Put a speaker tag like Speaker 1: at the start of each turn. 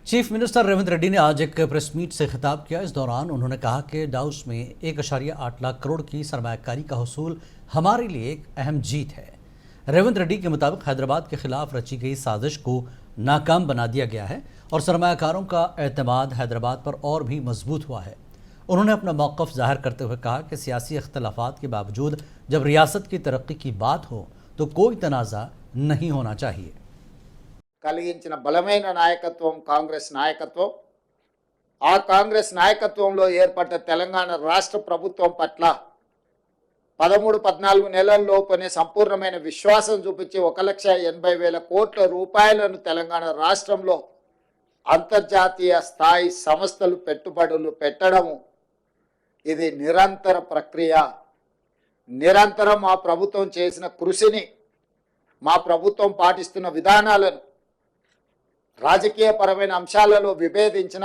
Speaker 1: Chief minister Revanth Reddy ने आज एक प्रेस मीट से खिताब किया। इस दौरान उन्होंने कहा कि डाउस में 1.8 लाख करोड़ की सरमायाकारी का हसूल हमारे लिए एक अहम जीत है। रेवंत रेड्डी के मुताबिक हैदराबाद के खिलाफ रची गई साजिश को नाकाम बना दिया गया है और सरमायाकारों का एतमाद हैदराबाद पर और भी मजबूत हुआ है। उन्होंने अपना मौक़िफ़ जाहिर करते हुए कहा कि सियासी इख्तलाफात के बावजूद जब रियासत की तरक्की की बात हो तो कोई तनाज़ा नहीं होना चाहिए।
Speaker 2: కలిగించిన బలమైన నాయకత్వం కాంగ్రెస్ నాయకత్వం ఆ కాంగ్రెస్ నాయకత్వంలో ఏర్పడ్డ తెలంగాణ రాష్ట్ర ప్రభుత్వం పట్ల 13-14 నెలల్లోపనే సంపూర్ణమైన విశ్వాసం చూపించి 1,80,000 కోట్ల రూపాయలను తెలంగాణ రాష్ట్రంలో అంతర్జాతీయ స్థాయి సంస్థలు పెట్టుబడులు పెట్టడము ఇది నిరంతర ప్రక్రియ। నిరంతరం మా ప్రభుత్వం చేసిన కృషిని మా ప్రభుత్వం పాటిస్తున్న విధానాలను రాజకీయపరమైన అంశాలలో విభేదించిన